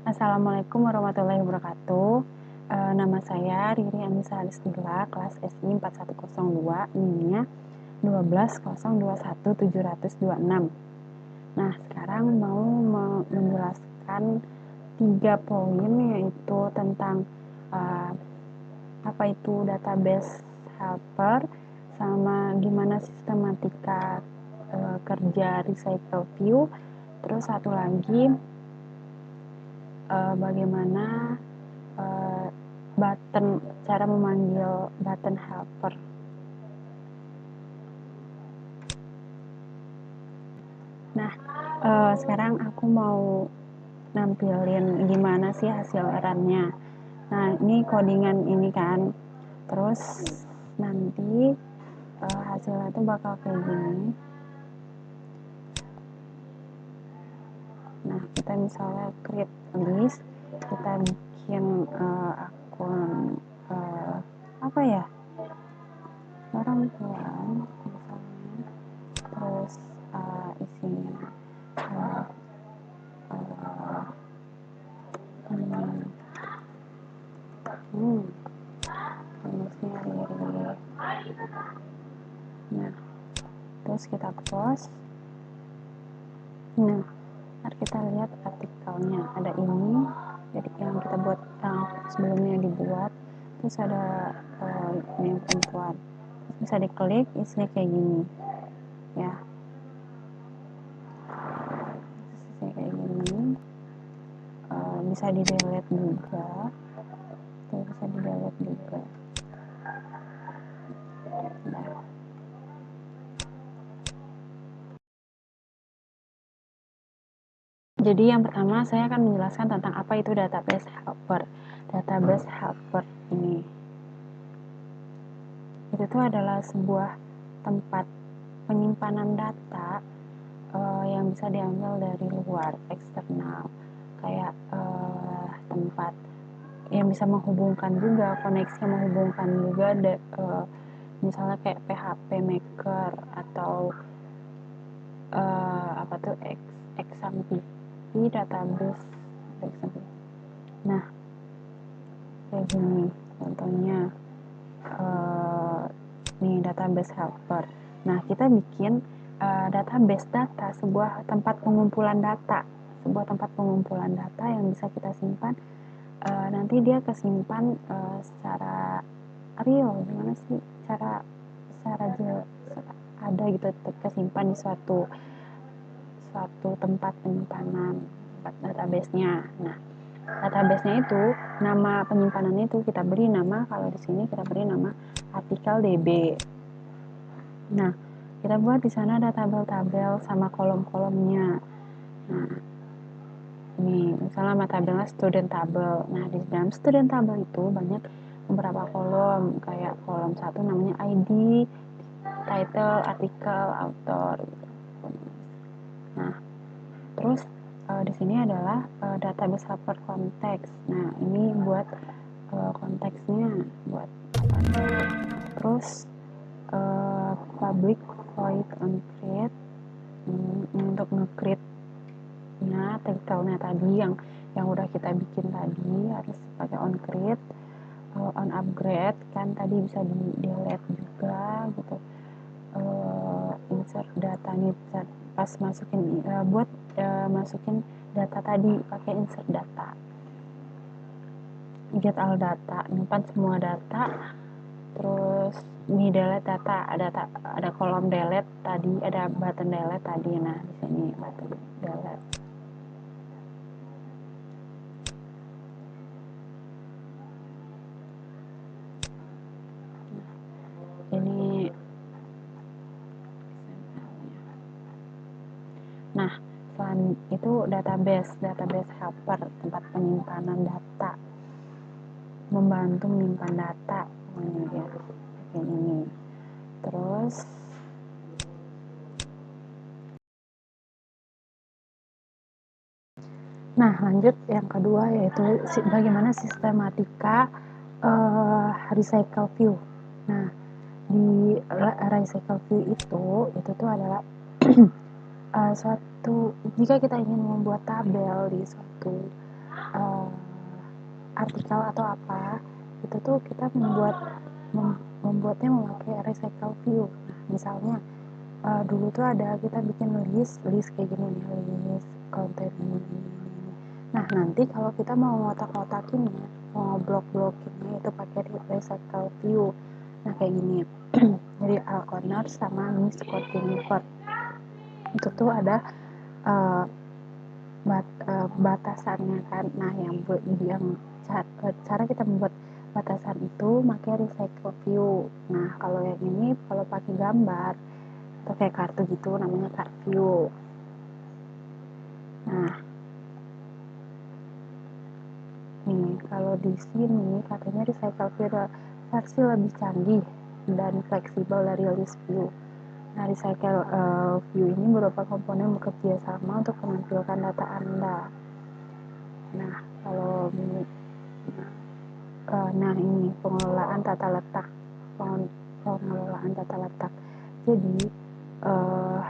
Assalamualaikum warahmatullahi wabarakatuh. Nama saya Riri Anissa Alisdila, kelas SI 4102, NIM-nya 12021726. Nah, sekarang mau menjelaskan 3 poin, yaitu tentang apa itu database helper, sama gimana sistematika kerja recycle view. Terus satu lagi, bagaimana cara memanggil button helper. Nah, sekarang aku mau nampilin gimana sih hasil runnya. Nah, ini codingan ini kan. Terus nanti hasilnya tuh bakal kayak gini. Nah, kita misalnya create list, kita bikin akun apa ya, orang tua misalnya, terus isinya rumusnya Riri. Nah, terus kita close. Nah, mari kita lihat artikelnya. Ada ini, jadi yang kita buat, yang sebelumnya dibuat. Terus ada ini yang perempuan. Terus bisa diklik, isinya kayak gini, ya. Isinya kayak gini. Bisa di delete juga. Tuh, bisa di delete juga. Nah, jadi yang pertama saya akan menjelaskan tentang apa itu database helper. Database helper ini, itu tuh adalah sebuah tempat penyimpanan data yang bisa diambil dari luar, eksternal, kayak tempat yang bisa menghubungkan juga, koneksi yang menghubungkan juga, misalnya kayak PHP Maker atau apa tuh, XAMPP database. Nah, kayak gini contohnya, nih database helper. Nah, kita bikin database data, sebuah tempat pengumpulan data, yang bisa kita simpan. Nanti dia kesimpan secara real, gimana sih cara ada gitu, kesimpan di suatu tempat penyimpanan database-nya. Nah, database-nya itu, nama penyimpanannya itu kita beri nama, kalau di sini kita beri nama artikel DB. Nah, kita buat di sana ada tabel-tabel sama kolom-kolomnya. Nah, ini misalnya nama tabelnya student table. Nah, di dalam student table itu banyak beberapa kolom, kayak kolom 1 namanya ID, title, artikel, author. Nah, terus di sini adalah database helper konteks. Nah, ini buat konteksnya, buat apa? Terus public void on create, untuk nge-create titelnya tadi yang udah kita bikin tadi, harus pakai on create. On upgrade kan tadi bisa di delete juga gitu. Insert data nih, pas masukin buat masukin data tadi pakai insert data. Get all data, nyimpan semua data. Terus di delete data, ada kolom delete tadi, ada button delete tadi. Nah, di sini button delete. Ini, nah, selain itu database helper, tempat penyimpanan data, membantu menyimpan data. Ini dia, kayak ini. Terus nah, lanjut yang kedua, yaitu bagaimana sistematika recycle view. Nah, di recycle view itu tuh adalah suatu, jika kita ingin membuat tabel di suatu uh, artikel atau apa, itu tuh kita membuatnya memakai recycle view. Nah, misalnya dulu tuh ada kita bikin list kayak gini nih, list konten ini. Nah, nanti kalau kita mau ngotak-ngotakinnya, mau blok-blokinnya itu pakai recycle view. Nah, kayak gini. Jadi Alconer sama Miss Coordinator itu tuh ada uh, batasannya kan. Nah, yang cara kita membuat batasan itu pakai recycle view. Nah, kalau yang ini kalau pakai gambar atau kayak kartu gitu namanya card view. Nah, nih kalau di sini katanya recycle view adalah versi lebih canggih dan fleksibel dari list view. Nah, recycle view ini beberapa komponen bekerja sama untuk menampilkan data Anda. Nah, kalau nah ini pengelolaan tata letak, pengelolaan tata letak. Jadi uh,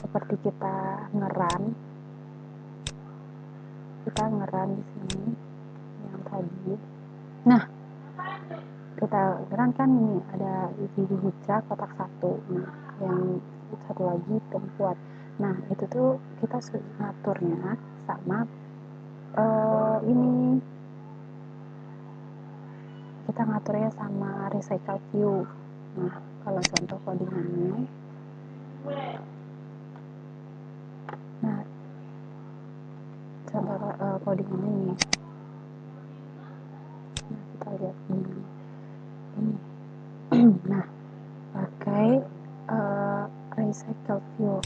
seperti kita ngeran di sini yang tadi. Nah, kita ngeran kan ini ada isi hijau kotak satu. Nah, yang satu lagi tempat. Nah, itu tuh kita ngaturnya sama ini kita ngaturnya sama recycle view. Nah, kalau contoh codingannya, nah contoh codingannya nih, nah kita lihat ini. Nah, pakai recycle view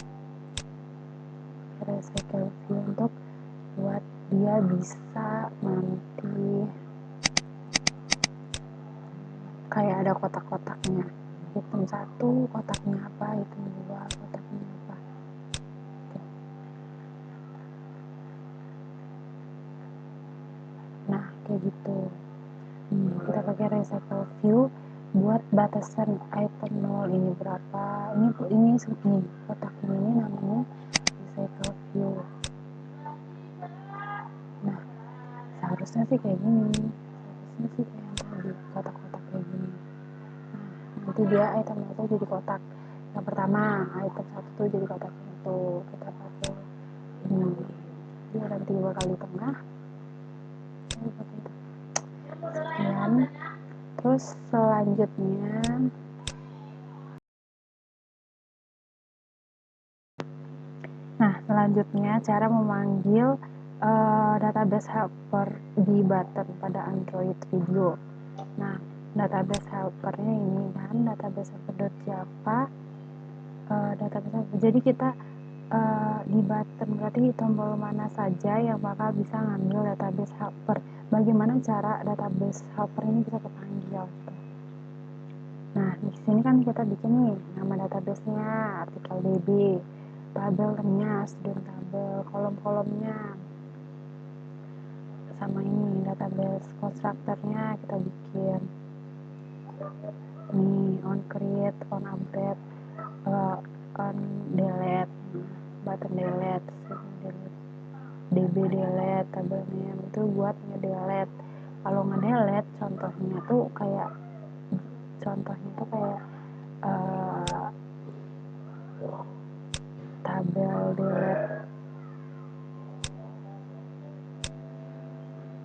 untuk buat dia bisa nanti kayak ada kotak-kotaknya, item 1 kotaknya apa, item 2 kotaknya apa. Nah, kayak gitu. Kita pakai recycle view buat batasan item 0 ini berapa, ini kotak ini namanya recycle view. Nah, seharusnya sih kayak gini, seharusnya sih kayak yang tadi kotak-kotak kayak gini. Nah, nanti dia item 1 jadi kotak yang pertama, item 1 tuh jadi kotak itu, kita pakai ini dia nanti 2 kali tengah, sekian. Terus selanjutnya, cara memanggil database helper di button pada Android Video. Nah, database helpernya ini kan database helper.java, database helper. Jadi kita di button berarti tombol mana saja yang bakal bisa ngambil database helper. Bagaimana cara database helper ini bisa kepanggil? Nah, di sini kan kita bikin nih nama database-nya, artikel DB, tabelnya, student tabel, kolom-kolomnya, sama ini database constructor-nya kita bikin nih on create, on update, on delete, button delete, DB delete, tabel name itu buat ngedelete. Kalau ngedelete contohnya tuh kayak uh, tabel delete.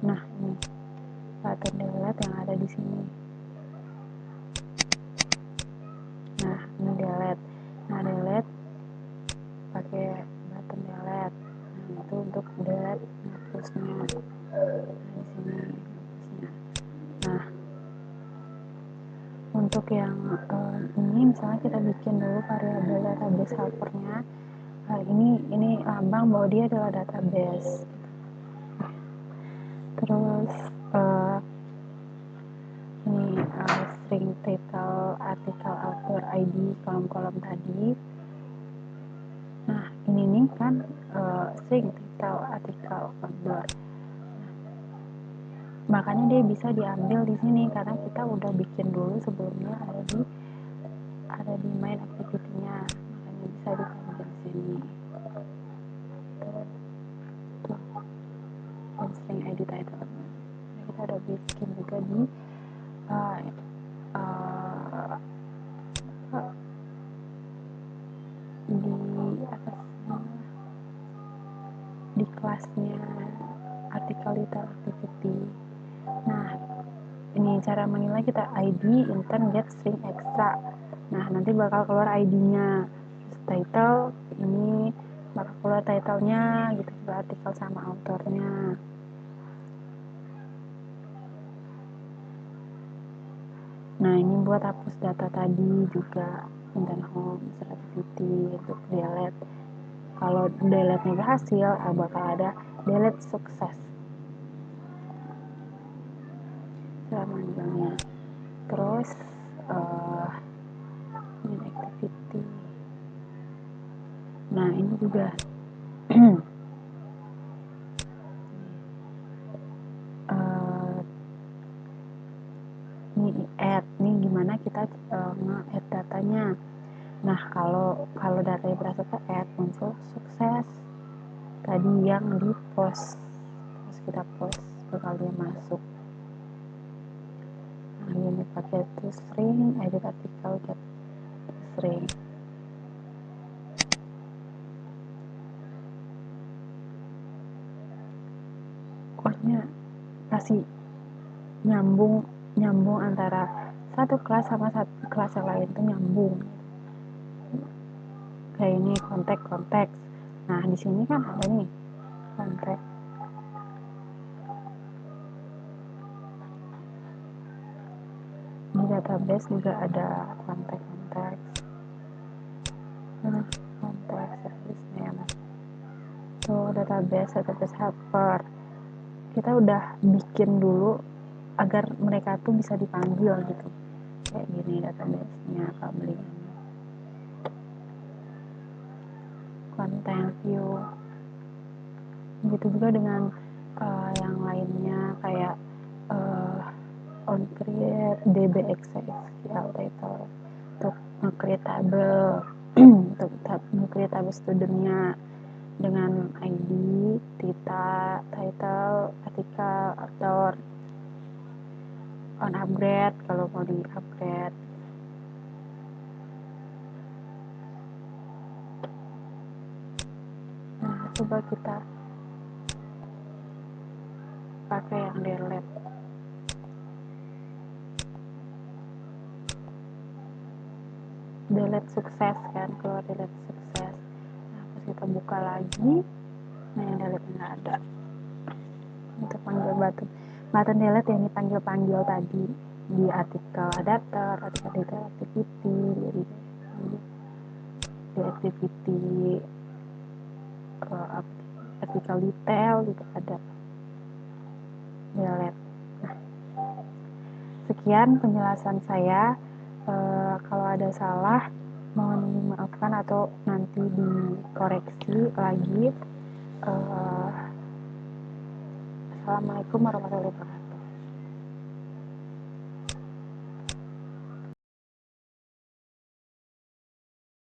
Nah, ini button delete yang ada di sini. Nah, ini delete. Nah, delete pakai button delete. Nah, itu untuk delete ngapusnya. Nah, di sini ngapusnya. Nah, untuk yang ini misalnya kita bikin dulu variabel database helpernya. Ini lambang bahwa dia adalah database. Terus ini string title, artikel, author, ID, kolom-kolom tadi. Nah, ini nih kan string title, artikel, author. Makanya dia bisa diambil di sini karena kita udah bikin dulu sebelumnya ada di main activity-nya. Makanya bisa diambil di sini. Tuh. uh, uh, di apa sih, di kelasnya artikel little activity. Nah, ini cara menilai kita ID, intern, get, string, extra. Nah, nanti bakal keluar ID-nya. Title, ini bakal keluar title-nya gitu, artikel sama autornya. Nah, ini buat hapus data tadi juga, intern home, activity, untuk delete. Kalau delete-nya berhasil, bakal ada delete sukses. Cara manggilnya. Terus ini activity. Nah, ini juga ini add nih gimana kita nge-add datanya. Nah, kalau datanya berhasil ke add, muncul sukses tadi yang di post. Terus kita post bakal dia masuk. Nah, ini pakai to string, edit artikel, get string. Pokoknya pasti nyambung antara satu kelas sama satu kelas yang lain tuh nyambung. Kayak ini konteks. Nah, di sini kan ada nih konteks. Di database juga ada konteks. Nah, konteks service name. Tuh database helper. Kita udah bikin dulu agar mereka tuh bisa dipanggil gitu. Kayak gini database-nya, public. Content view. Gitu juga dengan yang lainnya kayak on create dbxsql title untuk nge-create table untuk nge-create table studentnya dengan ID, title, artikel, author, on upgrade kalau mau di upgrade. Nah, coba kita pakai yang delete sukses kan, keluar delete sukses. Nah, terus kita buka lagi. Nah, yang delete nggak ada. Untuk panggil button delete yang dipanggil tadi di artikel adapter, artikel detail activity, di activity artikel detail juga ada delete. Nah, sekian penjelasan saya. Kalau ada salah mohon dimaafkan atau nanti dikoreksi lagi. Assalamualaikum warahmatullahi wabarakatuh.